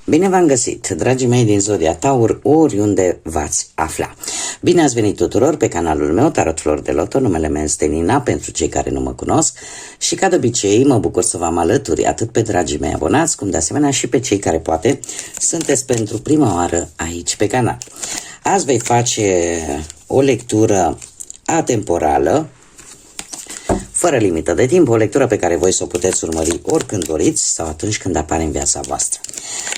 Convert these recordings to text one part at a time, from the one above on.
Bine v-am găsit, dragii mei din Zodia Taur, oriunde v-ați afla. Bine ați venit tuturor pe canalul meu, Tarot Flor de Loto. Numele meu este Nina, pentru cei care nu mă cunosc. Și ca de obicei, mă bucur să vă alături atât pe dragii mei abonați, cum de asemenea și pe cei care poate sunteți pentru prima oară aici pe canal. Azi voi face o lectură atemporală, fără limită de timp, o lectură pe care voi să o puteți urmări oricând doriți sau atunci când apare în viața voastră.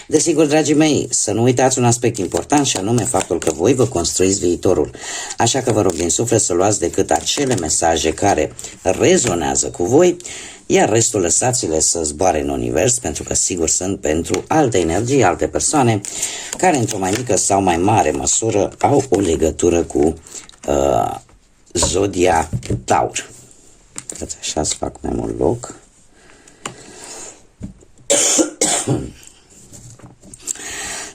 Desigur, dragii mei, să nu uitați un aspect important și anume faptul că voi vă construiți viitorul. Așa că vă rog din suflet să luați decât acele mesaje care rezonează cu voi, iar restul lăsați-le să zboare în univers, pentru că sigur sunt pentru alte energii, alte persoane care într-o mai mică sau mai mare măsură au o legătură cu Zodia Taur. Așa, să fac mai mult loc.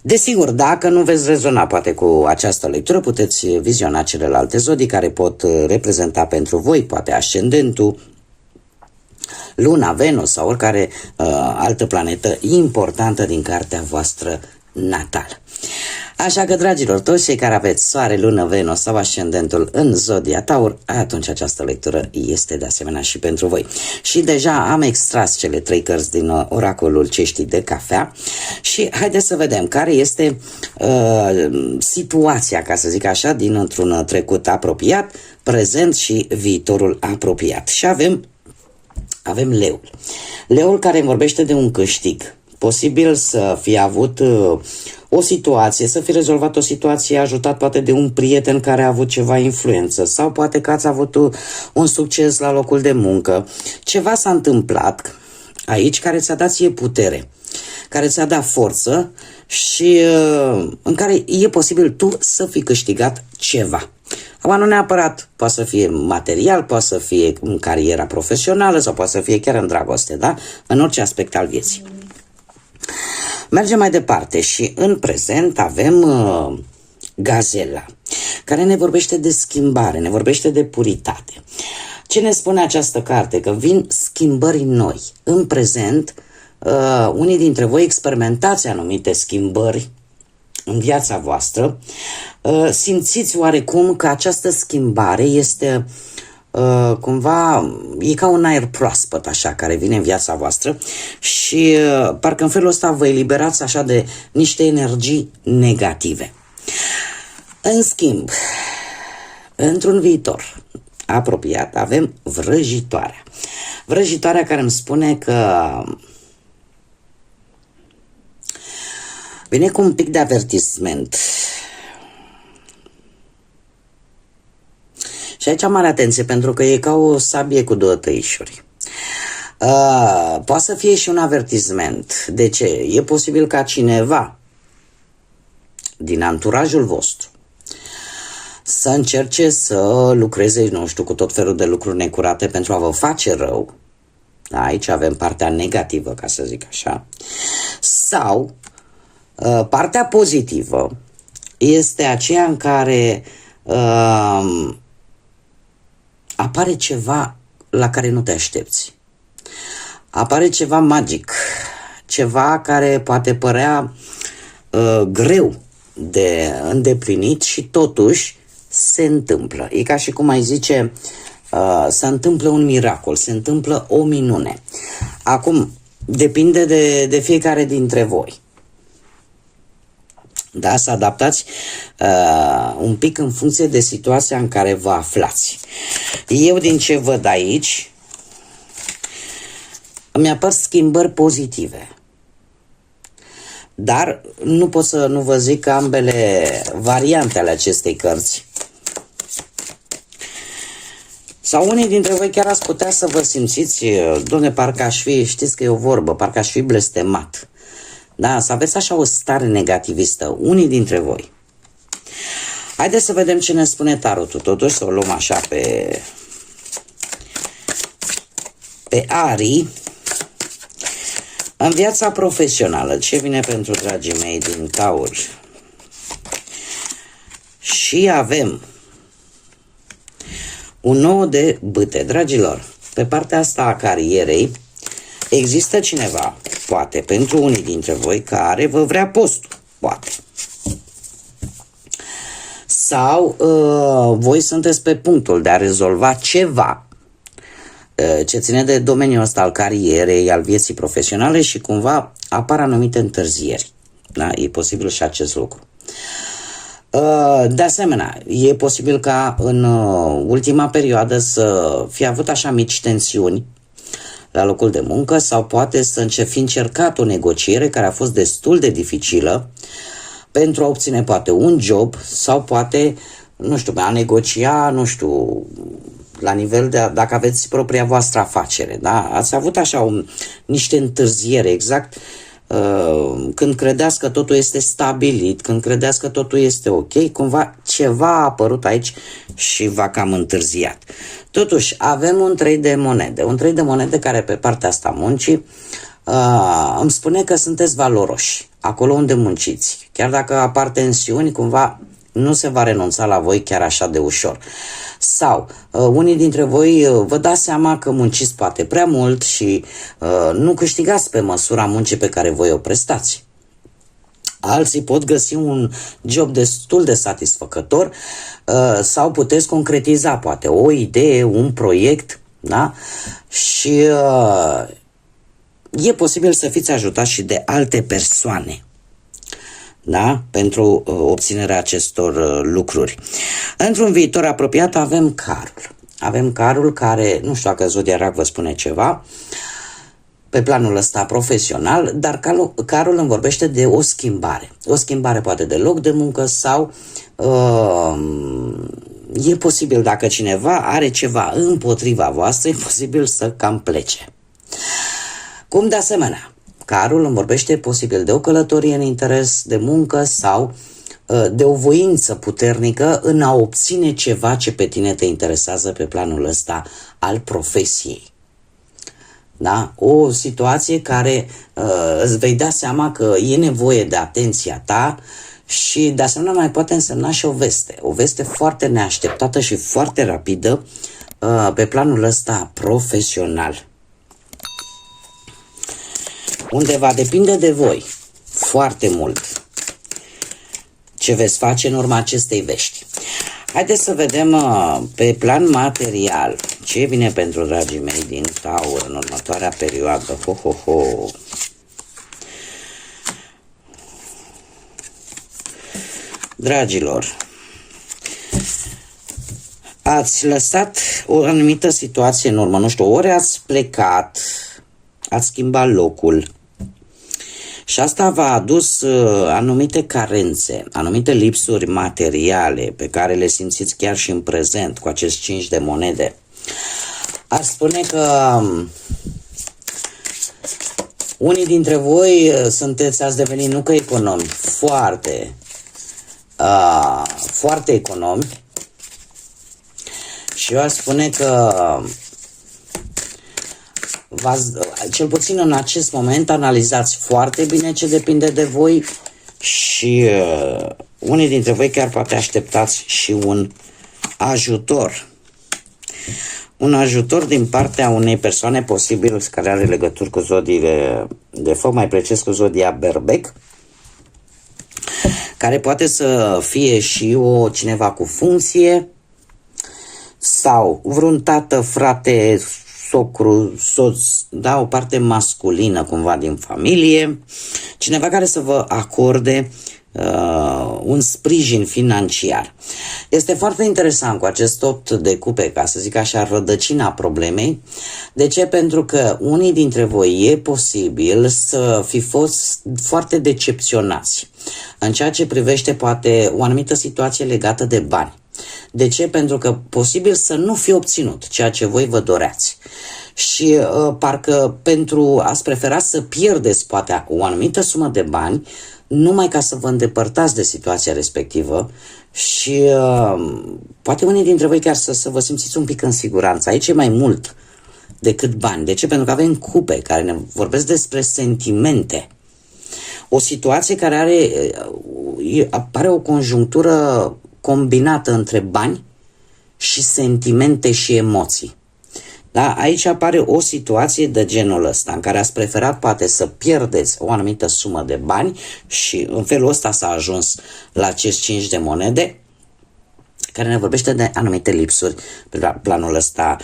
Desigur, dacă nu veți rezona poate cu această lectură, puteți viziona celelalte zodii care pot reprezenta pentru voi, poate ascendentul, Luna, Venus sau oricare altă planetă importantă din cartea voastră natală. Așa că, dragilor, toți cei care aveți Soare, Lună, Venus sau ascendentul în Zodia Taur, atunci această lectură este de asemenea și pentru voi. Și deja am extras cele 3 cărți din oracolul Ceștii de Cafea și haideți să vedem care este situația, ca să zic așa, dintr-un trecut apropiat, prezent și viitorul apropiat. Și avem leul. Leul care vorbește de un câștig. Posibil să fie avut o situație, să fi rezolvat o situație, ajutat poate de un prieten care a avut ceva influență sau poate că ați avut un succes la locul de muncă. Ceva s-a întâmplat aici care ți-a dat ție putere, care ți-a dat forță și în care e posibil tu să fi câștigat ceva. Acum nu neapărat, poate să fie material, poate să fie în cariera profesională sau poate să fie chiar în dragoste, da? În orice aspect al vieții. Mergem mai departe și în prezent avem Gazela, care ne vorbește de schimbare, ne vorbește de puritate. Ce ne spune această carte? Că vin schimbări noi. În prezent, unii dintre voi experimentați anumite schimbări în viața voastră. Simțiți oarecum că această schimbare este cumva, e ca un aer proaspăt așa, care vine în viața voastră și parcă în felul ăsta vă eliberați așa de niște energii negative. În schimb, într-un viitor apropiat avem vrăjitoarea. Vrăjitoarea care îmi spune că vine cu un pic de avertisment. Și aici mare atenție, pentru că e ca o sabie cu 2 tăișuri. Poate să fie și un avertisment. De ce? E posibil ca cineva din anturajul vostru să încerce să lucreze, nu știu, cu tot felul de lucruri necurate pentru a vă face rău. Aici avem partea negativă, ca să zic așa. Sau partea pozitivă este aceea în care apare ceva la care nu te aștepți. Apare ceva magic, ceva care poate părea greu de îndeplinit și totuși se întâmplă. E ca și cum ai zice, se întâmplă un miracol, se întâmplă o minune. Acum, depinde de fiecare dintre voi. Da, să adaptați un pic în funcție de situația în care vă aflați. Eu din ce văd aici, îmi apar schimbări pozitive. Dar nu pot să nu vă zic ambele variante ale acestei cărți. Sau unii dintre voi chiar ați putea să vă simțiți, doamne, parcă aș fi, știți că e o vorbă, parcă aș fi blestemat. Da, să aveți așa o stare negativistă, unii dintre voi. Haideți să vedem ce ne spune tarotul, totuși să o luăm așa pe arii. În viața profesională, ce vine pentru dragii mei din Taur? Și avem un 9 de bâte. Dragilor, pe partea asta a carierei există cineva poate, pentru unii dintre voi care vă vrea postul, poate. Sau voi sunteți pe punctul de a rezolva ceva ce ține de domeniul ăsta al carierei, al vieții profesionale și cumva apar anumite întârzieri. Da? E posibil și acest lucru. De asemenea, e posibil ca în ultima perioadă să fie avut așa mici tensiuni la locul de muncă sau poate să fi încercat o negociere care a fost destul de dificilă pentru a obține poate un job sau poate, nu știu, a negocia, nu știu, la nivel de dacă aveți propria voastră afacere, da? Ați avut așa niște întârziere exact când credeți că totul este stabilit, când credeți că totul este ok, cumva ceva a apărut aici și v-a cam întârziat. Totuși, avem un 3 de monede, un 3 de monede care pe partea asta muncii îmi spune că sunteți valoroși, acolo unde munciți. Chiar dacă apar tensiuni, cumva nu se va renunța la voi chiar așa de ușor. Sau unii dintre voi vă dați seama că munciți poate prea mult și nu câștigați pe măsura muncii pe care voi o prestați. Alții pot găsi un job destul de satisfăcător sau puteți concretiza poate o idee, un proiect, da? Și e posibil să fiți ajutați și de alte persoane, da? Pentru obținerea acestor lucruri. Într-un viitor apropiat avem carul. Avem carul care, nu știu dacă Zodiac vă spune ceva, pe planul ăsta profesional, dar carul îmi vorbește de o schimbare. O schimbare poate de loc de muncă sau e posibil dacă cineva are ceva împotriva voastră, e posibil să cam plece. Cum de asemenea, carul îmi vorbește posibil de o călătorie în interes de muncă sau de o voință puternică în a obține ceva ce pe tine te interesează pe planul ăsta al profesiei. Da? O situație care îți vei da seama că e nevoie de atenția ta și de asemenea mai poate însemna și o veste. O veste foarte neașteptată și foarte rapidă pe planul ăsta profesional. Unde va depinde de voi foarte mult ce veți face în urma acestei vești. Haideți să vedem pe plan material ce vine pentru dragii mei din Taur în următoarea perioadă. Ho, ho, ho. Dragilor, ați lăsat o anumită situație în urmă, nu știu, ori ați plecat, ați schimbat locul și asta v-a adus anumite carențe, anumite lipsuri materiale pe care le simțiți chiar și în prezent cu acest 5 de monede. Aș spune că unii dintre voi ați devenit nu că economi, foarte economi și eu aș spune că cel puțin în acest moment analizați foarte bine ce depinde de voi și unii dintre voi chiar poate așteptați și un ajutor. Un ajutor din partea unei persoane posibil care are legături cu zodiile de foc, mai precis cu zodia Berbec, care poate să fie și cineva cu funcție sau vreun tată, frate, socru, soț, da, o parte masculină cumva din familie, cineva care să vă acorde un sprijin financiar. Este foarte interesant cu acest 8 de cupe, ca să zic așa, rădăcina problemei. De ce? Pentru că unii dintre voi e posibil să fi fost foarte decepționați în ceea ce privește poate o anumită situație legată de bani. De ce? Pentru că posibil să nu fi obținut ceea ce voi vă doreați. Și parcă pentru ați prefera să pierdeți poate o anumită sumă de bani numai ca să vă îndepărtați de situația respectivă și poate unii dintre voi chiar să vă simțiți un pic în siguranță. Aici e mai mult decât bani. De ce? Pentru că avem cupe care ne vorbesc despre sentimente. O situație care apare o conjunctură combinată între bani și sentimente și emoții. Da? Aici apare o situație de genul ăsta, în care ați preferat poate să pierdeți o anumită sumă de bani și în felul ăsta s-a ajuns la acest 5 de monede, care ne vorbește de anumite lipsuri pe planul ăsta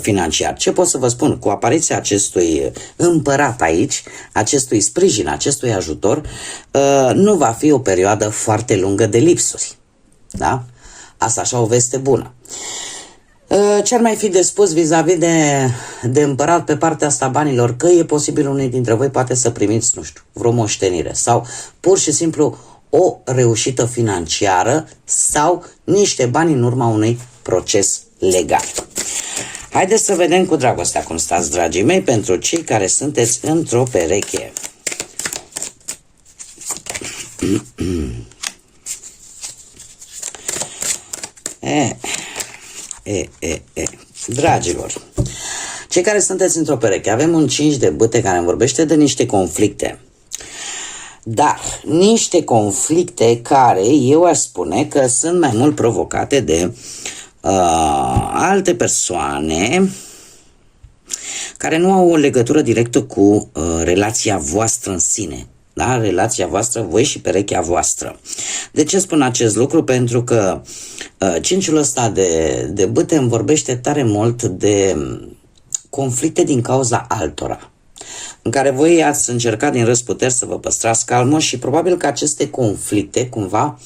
financiar. Ce pot să vă spun? Cu apariția acestui împărat aici, acestui sprijin, acestui ajutor, nu va fi o perioadă foarte lungă de lipsuri. Da? Asta așa o veste bună. Ce ar mai fi de spus vis-a-vis de împărat pe partea asta banilor? Că e posibil unii dintre voi poate să primiți, nu știu, vreo moștenire sau pur și simplu o reușită financiară sau niște bani în urma unui proces legal. Haideți să vedem cu dragostea cum stați, dragii mei, pentru cei care sunteți într-o pereche. Dragilor, cei care sunteți într-o pereche, avem un 5 de bâte care îmi vorbește de niște conflicte. Dar niște conflicte care eu aș spune că sunt mai mult provocate de alte persoane care nu au o legătură directă cu relația voastră în sine. Da? Relația voastră, voi și perechea voastră. De ce spun acest lucru? Pentru că cinciul ăsta de bâte îmi vorbește tare mult de conflicte din cauza altora, în care voi ați încercat din răzputeri să vă păstrați calmă și probabil că aceste conflicte cumva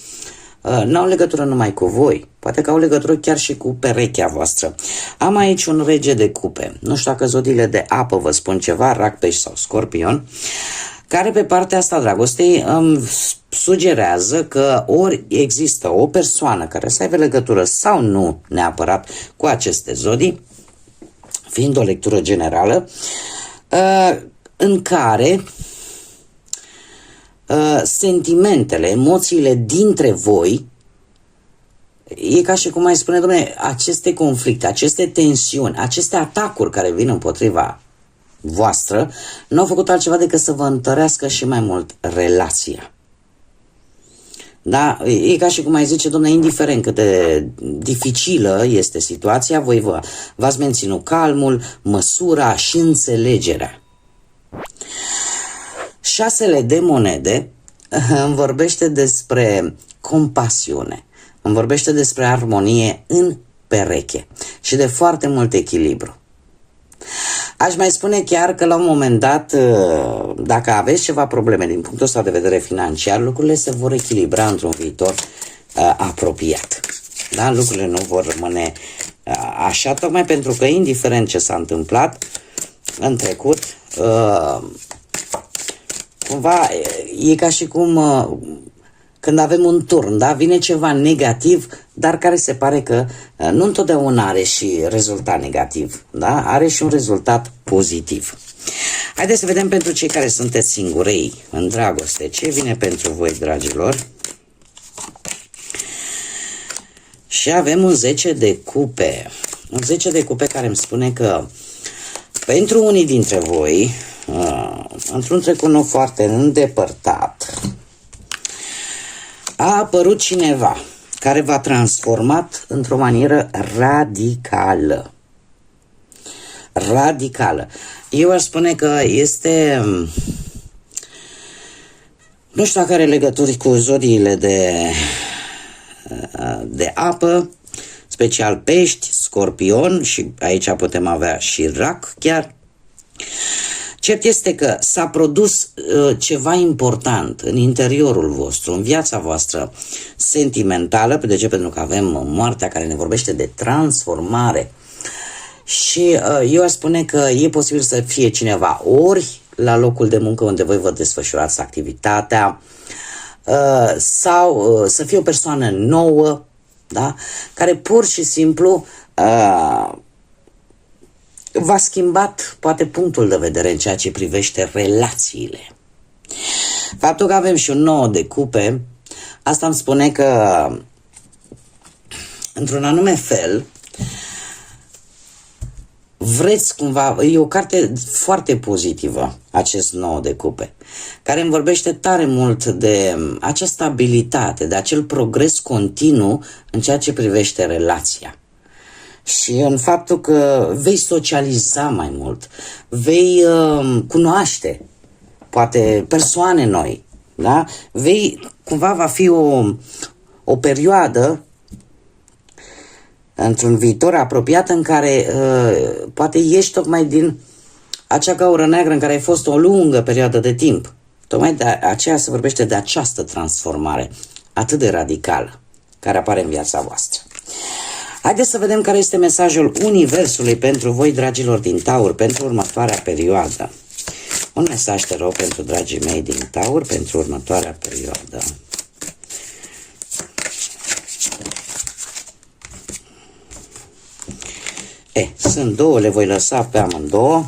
n-au legătură numai cu voi, poate că au legătură chiar și cu perechea voastră. Am aici un rege de cupe, nu știu dacă zodiile de apă vă spun ceva, rac, pești sau scorpion, care pe partea asta dragostei îmi sugerează că ori există o persoană care să aibă legătură sau nu neapărat cu aceste zodii, fiind o lectură generală, în care sentimentele, emoțiile dintre voi, e ca și cum ai spune, dom'le, aceste conflicte, aceste tensiuni, aceste atacuri care vin împotriva voastră, nu au făcut altceva decât să vă întărească și mai mult relația. Da? E ca și cum ai zice, dom'le, indiferent cât de dificilă este situația, voi v-ați menținut calmul, măsura și înțelegerea. 6 de monede îmi vorbește despre compasiune, îmi vorbește despre armonie în pereche și de foarte mult echilibru. Aș mai spune chiar că la un moment dat, dacă aveți ceva probleme din punctul ăsta de vedere financiar, lucrurile se vor echilibra într-un viitor apropiat. Da? Lucrurile nu vor rămâne așa, tocmai pentru că, indiferent ce s-a întâmplat în trecut, cumva e ca și cum când avem un turn, da? Vine ceva negativ, dar care se pare că nu întotdeauna are și rezultat negativ, da? Are și un rezultat pozitiv. Haideți să vedem pentru cei care sunteți singurei în dragoste. Ce vine pentru voi, dragilor? Și avem un 10 de cupe. Un 10 de cupe care îmi spune că pentru unii dintre voi, într-un trecut nu foarte îndepărtat, a apărut cineva care v-a transformat într-o manieră radicală. Radicală. Eu aș spune că este, nu știu dacă are legături cu zodiile de apă, special pești, scorpion și aici putem avea și rac chiar. Cert este că s-a produs ceva important în interiorul vostru, în viața voastră sentimentală. De ce? Pentru că avem moartea care ne vorbește de transformare. Și eu aș spune că e posibil să fie cineva ori la locul de muncă unde voi vă desfășurați activitatea, sau să fie o persoană nouă, da? Care pur și simplu v-a schimbat poate punctul de vedere în ceea ce privește relațiile. Faptul că avem și un 9 de cupe, asta îmi spune că într-un anume fel vreți cumva, e o carte foarte pozitivă, acest 9 de cupe, care îmi vorbește tare mult de această abilitate, de acel progres continuu în ceea ce privește relația. și în faptul că vei socializa mai mult, vei cunoaște poate persoane noi, da? Cumva va fi o perioadă într-un viitor apropiat în care poate ieși tocmai din acea gaură neagră în care ai fost o lungă perioadă de timp. Tocmai de aceea se vorbește de această transformare atât de radicală care apare în viața voastră. Haideți să vedem care este mesajul Universului pentru voi, dragilor din Taur, pentru următoarea perioadă. Un mesaj, te rog, pentru dragii mei din Taur, pentru următoarea perioadă. Sunt două, le voi lăsa pe amândouă,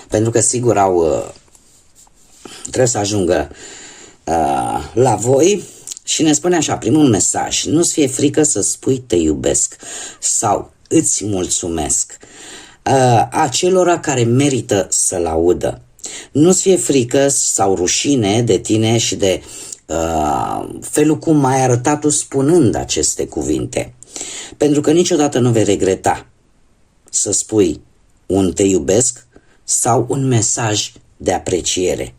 pentru că sigur trebuie să ajungă la voi. Și ne spune așa, primul mesaj: nu-ți fie frică să spui te iubesc sau îți mulțumesc acelora care merită să-l audă. Nu-ți fie frică sau rușine de tine și de felul cum ai arătat tu spunând aceste cuvinte, pentru că niciodată nu vei regreta să spui un te iubesc sau un mesaj de apreciere.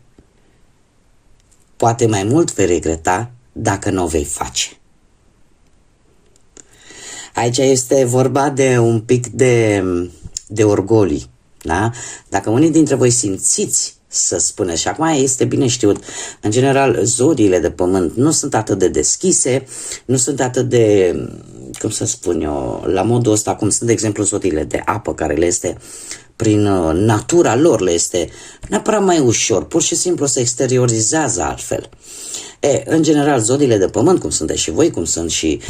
Poate mai mult vei regreta dacă nu o vei face. Aici este vorba de un pic de orgolii, da? Dacă unii dintre voi simțiți să spuneți, și acum este bine știut, în general zodiile de pământ nu sunt atât de deschise, nu sunt atât de, cum să spun eu, la modul ăsta cum sunt, de exemplu, zodiile de apă, care le este, prin natura lor, le este neapărat mai ușor, pur și simplu se exteriorizează altfel. În general, zodiile de pământ, cum sunteți și voi, cum sunt și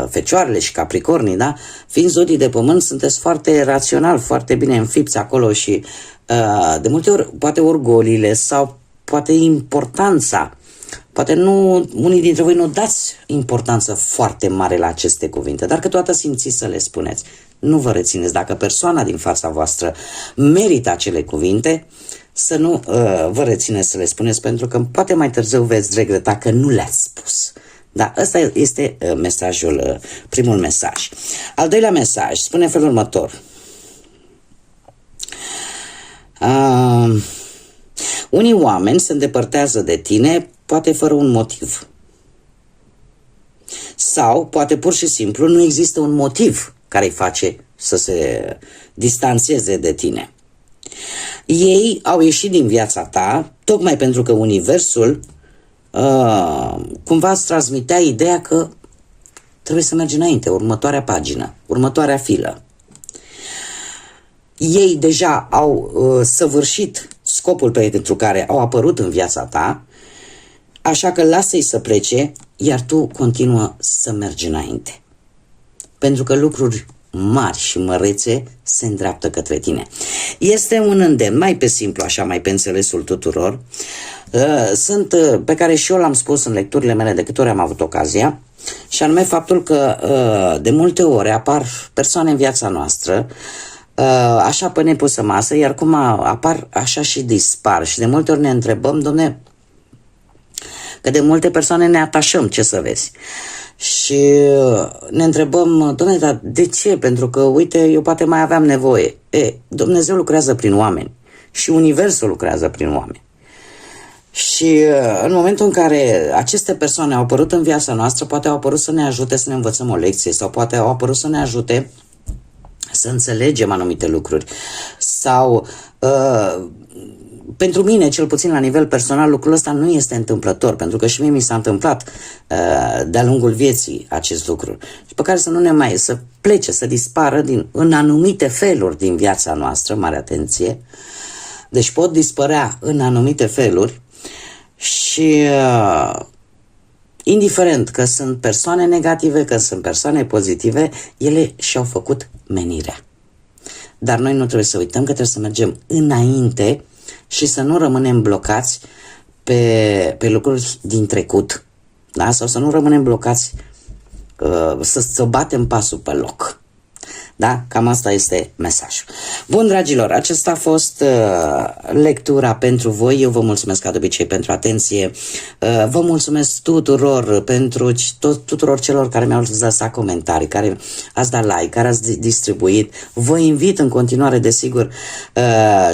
fecioarele și capricornii, da? Fiind zodii de pământ, sunteți foarte rațional, foarte bine înfipți acolo și de multe ori, poate orgoliile sau poate importanța, poate nu, unii dintre voi nu dați importanță foarte mare la aceste cuvinte, dar câteodată simțiți să le spuneți. Nu vă rețineți. Dacă persoana din fața voastră merită acele cuvinte, să nu vă rețineți să le spuneți, pentru că poate mai târziu veți regreta că nu le-ați spus. Da, ăsta este mesajul, primul mesaj. Al doilea mesaj spune în felul următor. Unii oameni se îndepărtează de tine, poate fără un motiv. Sau poate pur și simplu nu există un motiv care îi face să se distanțeze de tine. Ei au ieșit din viața ta tocmai pentru că Universul cumva îți transmitea ideea că trebuie să mergi înainte, următoarea pagină, următoarea filă. Ei deja au săvârșit scopul pentru care au apărut în viața ta, așa că lasă-i să plece, iar tu continuă să mergi înainte. Pentru că lucruri mari și mărețe se îndreaptă către tine. Este un îndemn, mai pe simplu, așa, mai pe înțelesul tuturor, pe care și eu l-am spus în lecturile mele de câte ori am avut ocazia, și anume faptul că de multe ori apar persoane în viața noastră, așa pe nepusă masă, iar cum apar, așa și dispar. Și de multe ori ne întrebăm, domne, că de multe persoane ne atașăm, ce să vezi. Și ne întrebăm, dom'le, dar de ce? Pentru că, uite, eu poate mai aveam nevoie. Dumnezeu lucrează prin oameni și Universul lucrează prin oameni. Și în momentul în care aceste persoane au apărut în viața noastră, poate au apărut să ne ajute să ne învățăm o lecție sau poate au apărut să ne ajute să înțelegem anumite lucruri sau pentru mine, cel puțin la nivel personal, lucrul ăsta nu este întâmplător, pentru că și mie mi s-a întâmplat de-a lungul vieții acest lucru. Și pe care să plece, să dispară în anumite feluri din viața noastră, mare atenție. Deci pot dispărea în anumite feluri și indiferent că sunt persoane negative, că sunt persoane pozitive, ele și-au făcut menirea. Dar noi nu trebuie să uităm că trebuie să mergem înainte și să nu rămânem blocați pe lucruri din trecut, da? Sau să nu rămânem blocați, să batem pasul pe loc. Da? Cam asta este mesajul. Bun, dragilor, acesta a fost lectura pentru voi. Eu vă mulțumesc ca de obicei pentru atenție. Vă mulțumesc tuturor pentru tuturor celor care mi-au lăsat comentarii, care ați dat like, care ați distribuit. Vă invit în continuare, desigur,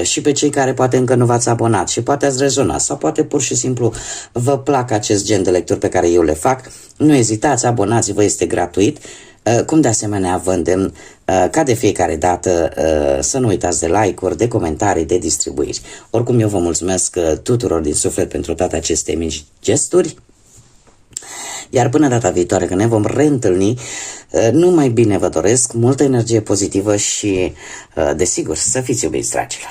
și pe cei care poate încă nu v-ați abonat și poate ați rezonat sau poate pur și simplu vă plac acest gen de lecturi pe care eu le fac. Nu ezitați, abonați-vă, este gratuit. Cum de asemenea vă îndemn ca de fiecare dată să nu uitați de like-uri, de comentarii, de distribuiri. Oricum eu vă mulțumesc tuturor din suflet pentru toate aceste mici gesturi. Iar până data viitoare când ne vom reîntâlni, numai bine vă doresc, multă energie pozitivă și desigur să fiți iubiți, dragilor.